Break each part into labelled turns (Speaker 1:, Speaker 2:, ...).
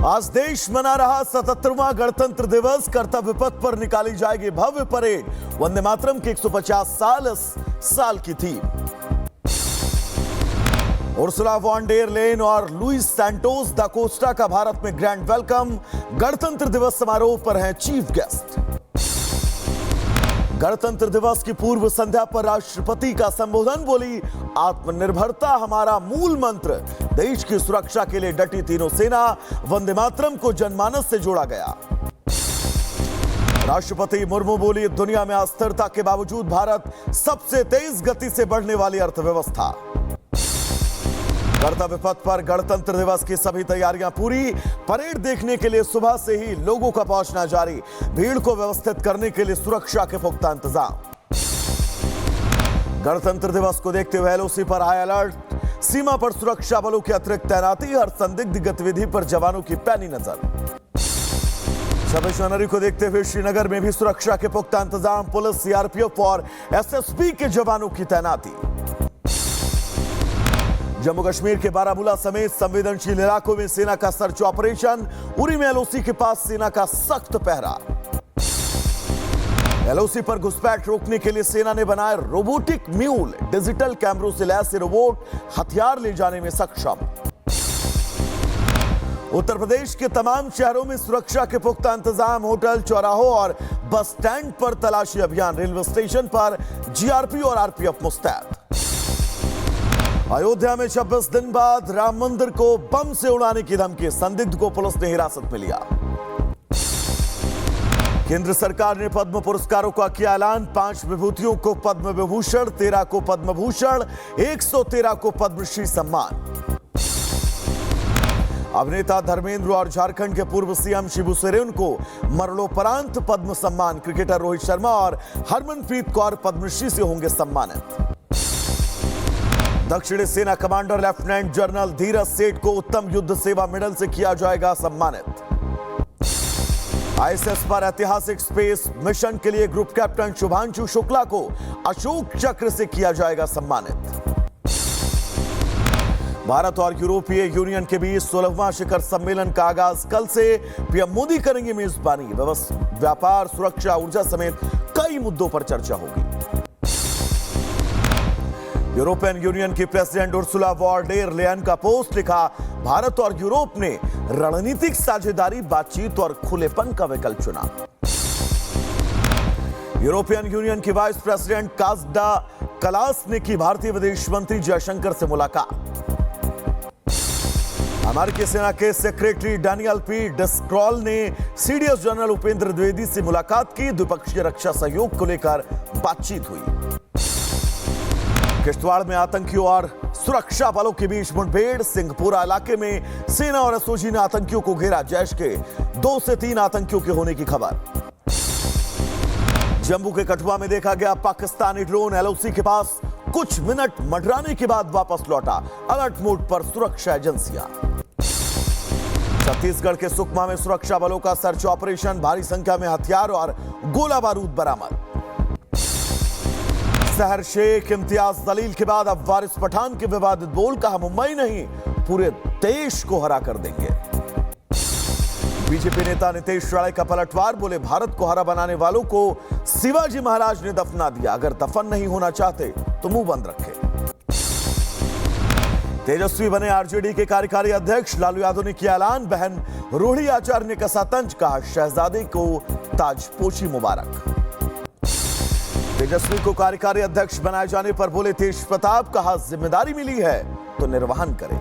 Speaker 1: आज देश मना रहा 77वां गणतंत्र दिवस। कर्तव्य पथ पर निकाली जाएगी भव्य परेड। वंदे मातरम के 150 साल की थी। उर्सुला वॉन डेर लेन और लुइस सैंटोस दा कोस्टा का भारत में ग्रैंड वेलकम। गणतंत्र दिवस समारोह पर हैं चीफ गेस्ट। गणतंत्र दिवस की पूर्व संध्या पर राष्ट्रपति का संबोधन। बोली, आत्मनिर्भरता हमारा मूल मंत्र। देश की सुरक्षा के लिए डटी तीनों सेना। वंदे मातरम को जनमानस से जोड़ा गया। राष्ट्रपति मुर्मू बोली, दुनिया में अस्थिरता के बावजूद भारत सबसे तेज गति से बढ़ने वाली अर्थव्यवस्था। कर्तव्य पथ पर गणतंत्र दिवस की सभी तैयारियां पूरी। परेड देखने के लिए सुबह से ही लोगों का पहुंचना जारी। भीड़ को व्यवस्थित करने के लिए सुरक्षा के पुख्ता इंतजाम। गणतंत्र दिवस को देखते हुए एलओसी पर हाई अलर्ट। सीमा पर सुरक्षा बलों की अतिरिक्त तैनाती। हर संदिग्ध गतिविधि पर जवानों की पैनी नजर। 26 जनवरी को देखते हुए श्रीनगर में भी सुरक्षा के पुख्ता इंतजाम। पुलिस, सीआरपीएफ और एसएसबी के जवानों की तैनाती। जम्मू कश्मीर के बारामूला समेत संवेदनशील इलाकों में सेना का सर्च ऑपरेशन। उरी में एलओसी के पास सेना का सख्त पहरा। एलओसी पर घुसपैठ रोकने के लिए सेना ने बनाए रोबोटिक म्यूल। डिजिटल कैमरों से लैस रोबोट हथियार ले जाने में सक्षम। उत्तर प्रदेश के तमाम शहरों में सुरक्षा के पुख्ता इंतजाम। होटल, चौराहों और बस स्टैंड पर तलाशी अभियान। रेलवे स्टेशन पर जीआरपी और आरपीएफ मुस्तैद। अयोध्या में 26 दिन बाद राम मंदिर को बम से उड़ाने की धमकी। संदिग्ध को पुलिस ने हिरासत में लिया। केंद्र सरकार ने पद्म पुरस्कारों का किया ऐलान। 5 विभूतियों को पद्म विभूषण, 13 को पद्म भूषण, 113 को पद्मश्री सम्मान। अभिनेता धर्मेंद्र और झारखंड के पूर्व सीएम शिबू सोरेन को मरणोपरांत पद्म सम्मान। क्रिकेटर रोहित शर्मा और हरमनप्रीत कौर पद्मश्री से होंगे सम्मानित। दक्षिणी सेना कमांडर लेफ्टिनेंट जनरल धीरज सेठ को उत्तम युद्ध सेवा मेडल से किया जाएगा सम्मानित। आईएसएस पर ऐतिहासिक स्पेस मिशन के लिए ग्रुप कैप्टन शुभांशु शुक्ला को अशोक चक्र से किया जाएगा सम्मानित। भारत और यूरोपीय यूनियन के बीच 16वां शिखर सम्मेलन का आगाज कल से। पीएम मोदी करेंगे मेजबानी। व्यापार, सुरक्षा, ऊर्जा समेत कई मुद्दों पर चर्चा होगी। यूरोपियन यूनियन की president Ursula von der Leyen का पोस्ट लिखा, भारत और यूरोप ने रणनीतिक साझेदारी, बातचीत और खुलेपन का विकल्प चुना। यूरोपियन यूनियन की वाइस प्रेसिडेंट कास्टा कलास ने की भारतीय विदेश मंत्री जयशंकर से मुलाकात। अमेरिकी सेना के सेक्रेटरी डैनियल पी डिस्क्रॉल ने सीडीएस जनरल उपेंद्र द्विवेदी से मुलाकात की। द्विपक्षीय रक्षा सहयोग को लेकर बातचीत हुई। किश्तवाड़ में आतंकियों और सुरक्षा बलों के बीच मुठभेड़। सिंहपुरा इलाके में सेना और एसओजी ने आतंकियों को घेरा। जैश के 2 से 3 आतंकियों के होने की खबर। जम्मू के कठुआ में देखा गया पाकिस्तानी ड्रोन। एलओसी के पास कुछ मिनट मंडराने के बाद वापस लौटा। अलर्ट मोड पर सुरक्षा एजेंसियां। छत्तीसगढ़ के सुकमा में सुरक्षा बलों का सर्च ऑपरेशन। भारी संख्या में हथियार और गोला बारूद बरामद। सहर शेख इम्तियाज जलील के बाद अब वारिस पठान के विवादित बोल। कहा, मुंबई नहीं पूरे देश को हरा कर देंगे। बीजेपी नेता नीतीश राणे का पलटवार। बोले, भारत को हरा बनाने वालों को शिवाजी महाराज ने दफना दिया। अगर दफन नहीं होना चाहते तो मुंह बंद रखे। तेजस्वी बने आरजेडी के कार्यकारी अध्यक्ष। लालू यादव ने किया ऐलान। बहन रोहिणी आचार्य ने कसा तंज। कहा, शहजादे को ताजपोशी मुबारक। तेजस्वी को कार्यकारी अध्यक्ष बनाए जाने पर बोले तेज प्रताप। कहा, जिम्मेदारी मिली है तो निर्वहन करें।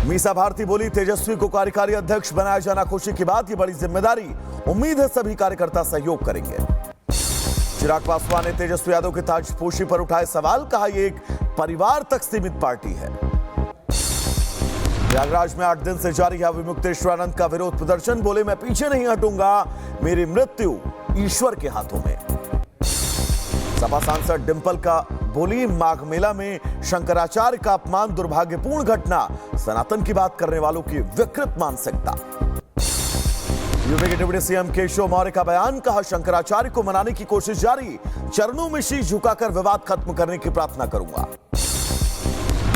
Speaker 1: मीसा भारती बोली, तेजस्वी को कार्यकारी अध्यक्ष बनाया जाना खुशी की बात। ये बड़ी जिम्मेदारी। उम्मीद है सभी कार्यकर्ता सहयोग करेंगे। चिराग पासवान ने तेजस्वी यादव के ताजपोशी पर उठाए सवाल। कहा, यह एक परिवार तक सीमित पार्टी है। प्रयागराज में 8 दिन से जारी है विमुक्तेश्वरानंद का विरोध प्रदर्शन। बोले, मैं पीछे नहीं हटूंगा। मेरी मृत्यु ईश्वर के हाथों में। सपा सांसद डिंपल का बोली, माघ मेला में शंकराचार्य का अपमान दुर्भाग्यपूर्ण घटना। सनातन की बात करने वालों की विकृत मानसिकता। यूपी के डिप्टी सीएम केशव मौर्य का बयान। कहा, शंकराचार्य को मनाने की कोशिश जारी। चरणों में शीश झुकाकर विवाद खत्म करने की प्रार्थना करूंगा।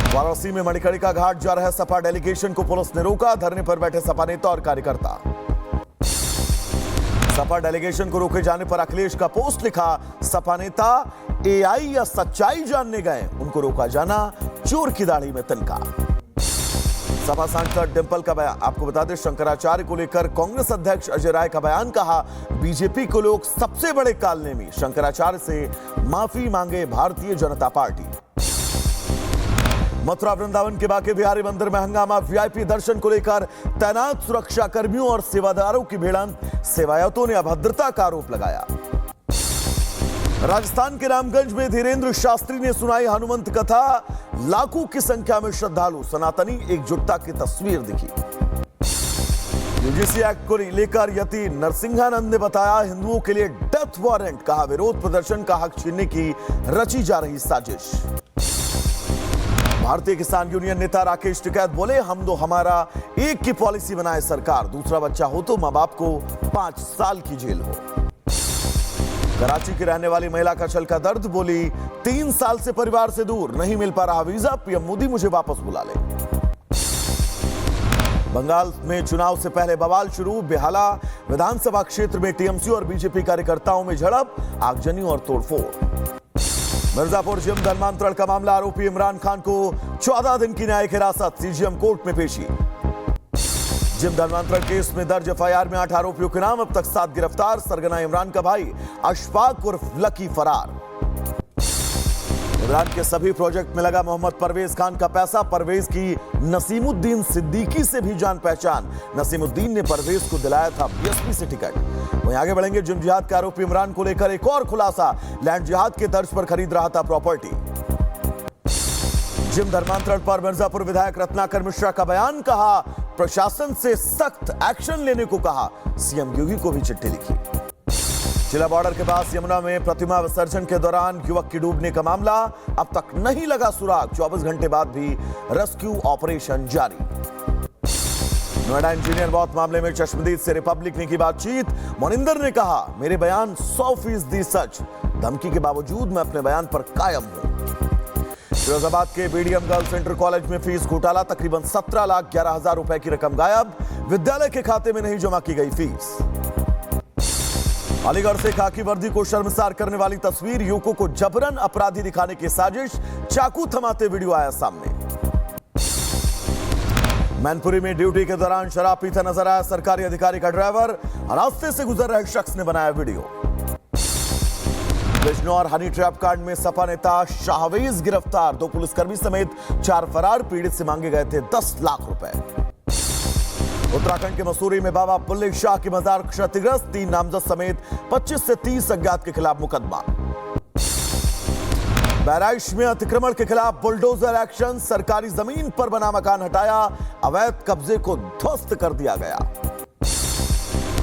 Speaker 1: वाराणसी में मणिकर्णिका घाट जा रहे सपा डेलीगेशन को पुलिस ने रोका। धरने पर बैठे सपा नेता और कार्यकर्ता। सपा डेलीगेशन को रोके जाने पर अखिलेश का पोस्ट लिखा, सपा नेता एआई या सच्चाई जानने गए, उनको रोका जाना चोर की दाढ़ी में तिनका। सपा सांसद डिंपल का बयान। आपको बता दें, शंकराचार्य को लेकर कांग्रेस अध्यक्ष अजय राय का बयान। कहा, बीजेपी को लोग सबसे बड़े कालनेमी। शंकराचार्य से माफी मांगे भारतीय जनता पार्टी। मथुरा वृंदावन के बांके बिहारी मंदिर में हंगामा। वीआईपी दर्शन को लेकर तैनात सुरक्षा कर्मियों और सेवादारों की भिड़ंत। सेवायतों ने अभद्रता का आरोप लगाया। राजस्थान के रामगंज में धीरेन्द्र शास्त्री ने सुनाई हनुमंत कथा। लाखों की संख्या में श्रद्धालु, सनातनी एकजुटता की तस्वीर दिखी। यूजीसी एक्ट को लेकर यति नरसिंहानंद ने बताया, हिंदुओं के लिए डेथ वारंट। कहा, विरोध प्रदर्शन का हक छीनने की रची जा रही साजिश। भारतीय किसान यूनियन नेता राकेश टिकैत बोले, हम दो हमारा एक की पॉलिसी बनाए सरकार। दूसरा बच्चा हो तो मां बाप को 5 साल की जेल हो। कराची की रहने वाली महिला का छल का दर्द। बोली, 3 साल से परिवार से दूर, नहीं मिल पा रहा वीजा, पीएम मोदी मुझे वापस बुला ले। बंगाल में चुनाव से पहले बवाल शुरू। बेहाला विधानसभा क्षेत्र में टीएमसी और बीजेपी कार्यकर्ताओं में झड़प, आगजनी और तोड़फोड़। मिर्जापुर जिम धर्मांतरण का मामला। आरोपी इमरान खान को 14 दिन की न्यायिक हिरासत। सीजीएम कोर्ट में पेशी। जिम धर्मांतरण केस में दर्ज एफआईआर में 8 आरोपियों के नाम। अब तक 7 गिरफ्तार। सरगना इमरान का भाई अशफाक उर्फ लकी फरार। इमरान के सभी प्रोजेक्ट में लगा मोहम्मद परवेज खान का पैसा। परवेज की नसीमुद्दीन सिद्दीकी से भी जान पहचान। नसीमुद्दीन ने परवेज को दिलाया था बीएसपी से टिकट। वहीं आगे बढ़ेंगे। जिम जिहाद के आरोपी इमरान को लेकर एक और खुलासा। लैंड जिहाद के तर्ज पर खरीद रहा था प्रॉपर्टी। जिम धर्मांतरण पर मिर्जापुर विधायक रत्नाकर मिश्रा का बयान। कहा, प्रशासन से सख्त एक्शन लेने को कहा। सीएम योगी को भी चिट्ठी लिखी। जिला बॉर्डर के पास यमुना में प्रतिमा विसर्जन के दौरान युवक की डूबने का मामला। अब तक नहीं लगा सुराग। 24 घंटे बाद भी रेस्क्यू ऑपरेशन जारी। नोएडा इंजीनियर मौत मामले में चश्मदीद से रिपब्लिक ने की बातचीत। मोनिंदर ने कहा, मेरे बयान 100% सच। धमकी के बावजूद मैं अपने बयान पर कायम हूं। फिरोजाबाद के बीडीएम गर्ल्स इंटर कॉलेज में फीस घोटाला। तकरीबन 17,11,000 रुपए की रकम गायब। विद्यालय के खाते में नहीं जमा की गई फीस। अलीगढ़ से खाकी वर्दी को शर्मसार करने वाली तस्वीर। युवकों को जबरन अपराधी दिखाने की साजिश। चाकू थमाते वीडियो आया सामने। मैनपुरी में ड्यूटी के दौरान शराब पीता नजर आया सरकारी अधिकारी का ड्राइवर। रास्ते से गुजर रहे शख्स ने बनाया वीडियो। बिजनौर हनी ट्रैप कांड में सपा नेता शाहवेज गिरफ्तार। 2 पुलिसकर्मी समेत 4 फरार। पीड़ित से मांगे गए थे 10 लाख रुपए। उत्तराखंड के मसूरी में बाबा बुल्ले शाह की मजार क्षतिग्रस्त। 3 नामजद समेत 25 से 30 अज्ञात के खिलाफ मुकदमा। बहराइच में अतिक्रमण के खिलाफ बुलडोजर एक्शन। सरकारी जमीन पर बना मकान हटाया। अवैध कब्जे को ध्वस्त कर दिया गया।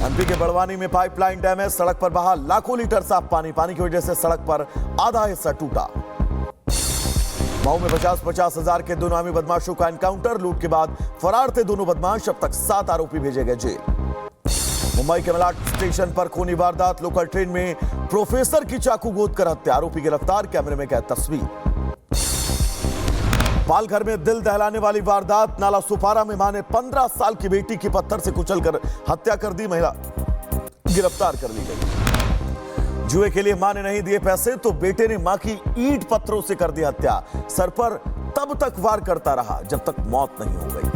Speaker 1: एमपी के बड़वानी में पाइपलाइन डैमेज। सड़क पर बहा लाखों लीटर साफ पानी। पानी की वजह से सड़क पर आधा हिस्सा टूटा। मऊ में 50-50 हजार के 2 नामी बदमाशों का एनकाउंटर। लूट के बाद फरार थे दोनों बदमाश। अब तक 7 आरोपी भेजे गए जेल। मुंबई के मलाड स्टेशन पर खूनी वारदात। लोकल ट्रेन में प्रोफेसर की चाकू गोद कर हत्या। आरोपी गिरफ्तार। कैमरे में कैद तस्वीर। पालघर में दिल दहलाने वाली वारदात। नाला सुपारा में मां ने 15 साल की बेटी की पत्थर से कुचलकर हत्या कर दी। महिला गिरफ्तार कर ली गई। जुए के लिए मां ने नहीं दिए पैसे तो बेटे ने मां की ईंट पत्थरों से कर दी हत्या। सर पर तब तक वार करता रहा जब तक मौत नहीं हो गई।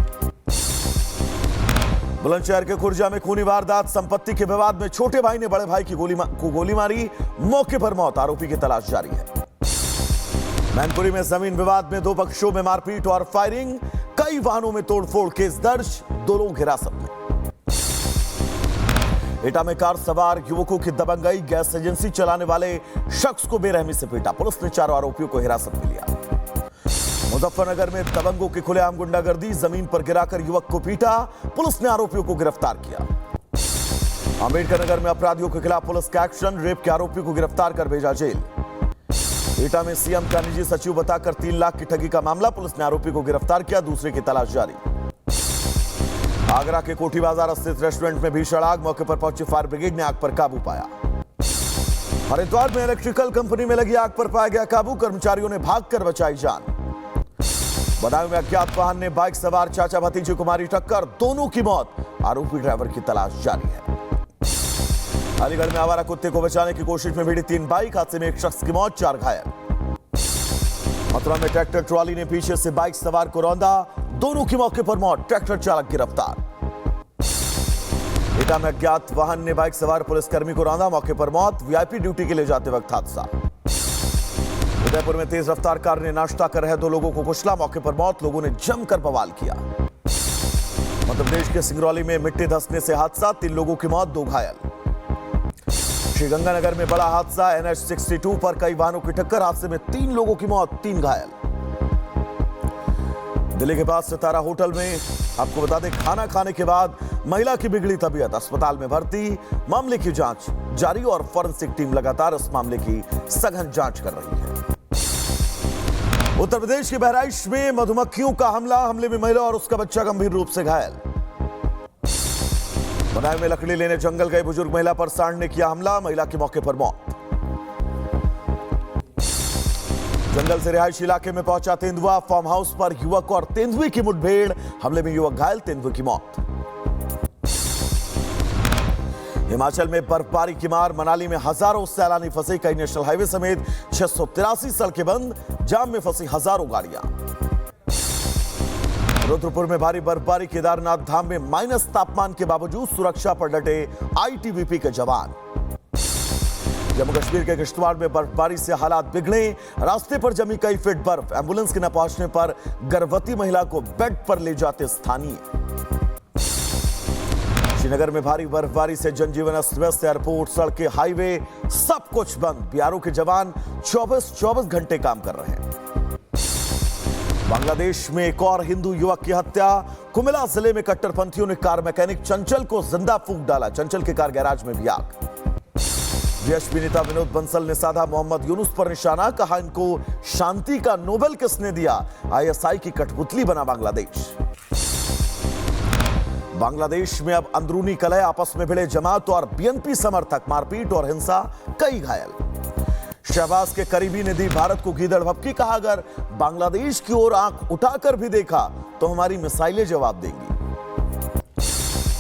Speaker 1: बुलंदशहर के खुर्जा में खूनी वारदात। संपत्ति के विवाद में छोटे भाई ने बड़े भाई की गोली मारी। मौके पर मौत। आरोपी की तलाश जारी है। मैनपुरी में जमीन विवाद में 2 पक्षों में मारपीट और फायरिंग। कई वाहनों में तोड़फोड़। केस दर्ज। 2 लोग हिरासत में। एटा में कार सवार युवकों की दबंगई। गैस एजेंसी चलाने वाले शख्स को बेरहमी से पीटा। पुलिस ने 4 आरोपियों को हिरासत में लिया। मुजफ्फरनगर में दबंगों की खुलेआम गुंडागर्दी। जमीन पर गिराकर युवक को पीटा। पुलिस ने आरोपियों को गिरफ्तार किया। अंबेडकर नगर में अपराधियों के खिलाफ पुलिस का एक्शन। रेप के आरोपी को गिरफ्तार कर भेजा जेल। एटा में सीएम का निजी सचिव बताकर 3 लाख की ठगी का मामला। पुलिस ने आरोपी को गिरफ्तार किया। दूसरे की तलाश जारी। आगरा के कोठी बाजार स्थित रेस्टोरेंट में भीषण आग। मौके पर पहुंची फायर ब्रिगेड ने आग पर काबू पाया। हरिद्वार में इलेक्ट्रिकल कंपनी में लगी आग पर पाया गया काबू। कर्मचारियों ने भागकर बचाई जान। बदायूं में अज्ञात वाहन ने बाइक सवार चाचा भतीजे को मारी टक्कर, दोनों की मौत। आरोपी ड्राइवर की तलाश जारी है। अलीगढ़ में आवारा कुत्ते को बचाने की कोशिश में भिड़ी 3 बाइक, हादसे में एक शख्स की मौत, 4 घायल। मथुरा में ट्रैक्टर ट्रॉली ने पीछे से बाइक सवार को रौंदा, दोनों की मौके पर मौत, ट्रैक्टर चालक गिरफ्तार। एटा में अज्ञात वाहन ने बाइक सवार पुलिसकर्मी को रौंदा, मौके पर मौत, वीआईपी ड्यूटी के लिए जाते वक्त हादसा। उदयपुर में तेज रफ्तार कार ने नाश्ता कर रहे 2 लोगों को कुचला, मौके पर मौत, लोगों ने जमकर बवाल किया। मध्य प्रदेश के सिंगरौली में मिट्टी धंसने से हादसा, 3 लोगों की मौत, 2 घायल। श्रीगंगानगर में बड़ा हादसा, NH-62 पर कई वाहनों की टक्कर, हादसे में 3 लोगों की मौत, 3 घायल। दिल्ली के पास सितारा होटल में आपको बता दें, खाना खाने के बाद महिला की बिगड़ी तबीयत, अस्पताल में भर्ती, मामले की जांच जारी और फॉरेंसिक टीम लगातार इस मामले की सघन जांच कर रही है। उत्तर प्रदेश के बहराइच में मधुमक्खियों का हमले में महिला और उसका बच्चा गंभीर रूप से घायल। बदायूं में लकड़ी लेने जंगल गई बुजुर्ग महिला पर सांड ने किया हमला, महिला की मौके पर मौत। जंगल से रिहायशी इलाके में पहुंचा तेंदुआ, फार्म हाउस पर युवक और तेंदुए की मुठभेड़, हमले में युवक घायल, तेंदुए की मौत। हिमाचल में बर्फबारी की मार, मनाली में हजारों सैलानी फंसे, कई नेशनल हाईवे समेत 683 सड़कें बंद, जाम में फंसी हजारों गाड़ियां। रुद्रपुर में भारी बर्फबारी, केदारनाथ धाम में माइनस तापमान के बावजूद सुरक्षा पर डटे आईटीबीपी के जवान। जम्मू कश्मीर के किश्तवाड़ में बर्फबारी से हालात बिगड़े, रास्ते पर जमी कई फीट बर्फ, एम्बुलेंस के न पहुंचने पर गर्भवती महिला को बेड पर ले जाते स्थानीय। श्रीनगर में भारी बर्फबारी से जनजीवन अस्त व्यस्त, एयरपोर्ट, सड़कें, हाईवे सब कुछ बंद, बीआरओ के जवान 24 घंटे काम कर रहे हैं। बांग्लादेश में एक और हिंदू युवक की हत्या, कुमिल्ला जिले में कट्टरपंथियों ने कार मैकेनिक चंचल को जिंदा फूंक डाला, चंचल के कार गैराज में भी आग। बीएसपी नेता विनोद बंसल ने साधा मोहम्मद यूनुस पर निशाना, कहा इनको शांति का नोबेल किसने दिया, आईएसआई की कठपुतली बना बांग्लादेश। बांग्लादेश में अब अंदरूनी कलह, आपस में भिड़े जमात और बीएनपी समर्थक, मारपीट और हिंसा, कई घायल। शहबाज के करीबी ने दी भारत को गीदड़ भपकी, कहा अगर बांग्लादेश की ओर आंख उठाकर भी देखा तो हमारी मिसाइलें जवाब देंगी।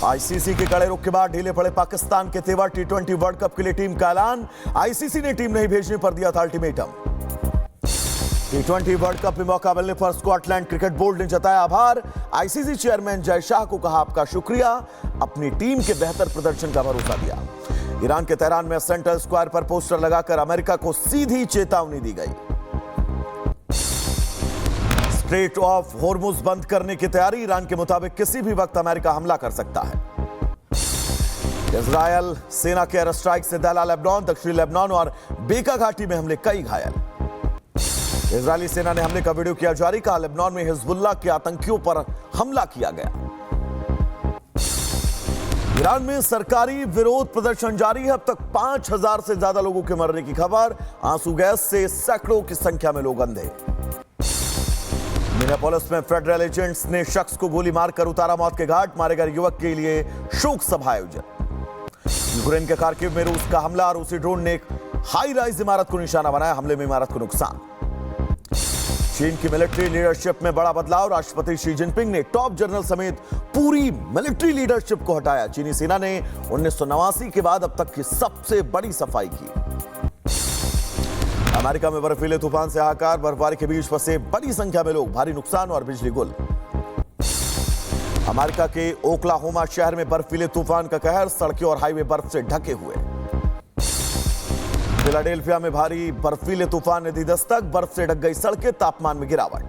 Speaker 1: आईसीसी के कड़े रुख के बाद ढीले पड़े पाकिस्तान के तेवर, T20 वर्ल्ड कप के लिए टीम का ऐलान, आईसीसी ने टीम नहीं भेजने पर दिया था अल्टीमेटम। T20 वर्ल्ड कप में मौका मिलने पर स्कॉटलैंड क्रिकेट बोर्ड ने जताया आभार, आईसीसी चेयरमैन जय शाह को कहा आपका शुक्रिया, अपनी टीम के बेहतर प्रदर्शन का भरोसा दिया। ईरान के तेहरान में सेंट्रल स्क्वायर पर पोस्टर लगाकर अमेरिका को सीधी चेतावनी दी गई। स्ट्रेट ऑफ हॉर्मुज बंद करने की तैयारी, ईरान के मुताबिक किसी भी वक्त अमेरिका हमला कर सकता है। इजरायल सेना के एयर स्ट्राइक से दहला लेबनान, दक्षिणी लेबनान और बेका घाटी में हमले, कई घायल। इजरायली सेना ने हमले का वीडियो किया जारी, कहा लेबनान में हिजबुल्लाह के आतंकियों पर हमला किया गया। ईरान में सरकारी विरोध प्रदर्शन जारी है, अब तक 5000 से ज्यादा लोगों के मरने की खबर, आंसू गैस से सैकड़ों की संख्या में लोग अंधे। मिनेपोलिस में फेडरल एजेंट्स ने शख्स को गोली मारकर उतारा मौत के घाट, मारे गए युवक के लिए शोक सभा आयोजित। यूक्रेन के खार्किव में रूस का हमला, रूसी ड्रोन ने एक हाई राइज इमारत को निशाना बनाया, हमले में इमारत को नुकसान। चीन की मिलिट्री लीडरशिप में बड़ा बदलाव, राष्ट्रपति शी जिनपिंग ने टॉप जनरल समेत पूरी मिलिट्री लीडरशिप को हटाया। चीनी सेना ने 1989 के बाद अब तक की सबसे बड़ी सफाई की। अमेरिका में बर्फीले तूफान से हाहाकार, बर्फबारी के बीच फंसे बड़ी संख्या में लोग, भारी नुकसान और बिजली गुल। अमेरिका के ओक्लाहोमा शहर में बर्फीले तूफान का कहर, सड़कें और हाईवे बर्फ से ढके हुए। फिलाडेल्फिया में भारी बर्फीले तूफान ने दी दस्तक, बर्फ से ढक गई सड़कें, तापमान में गिरावट।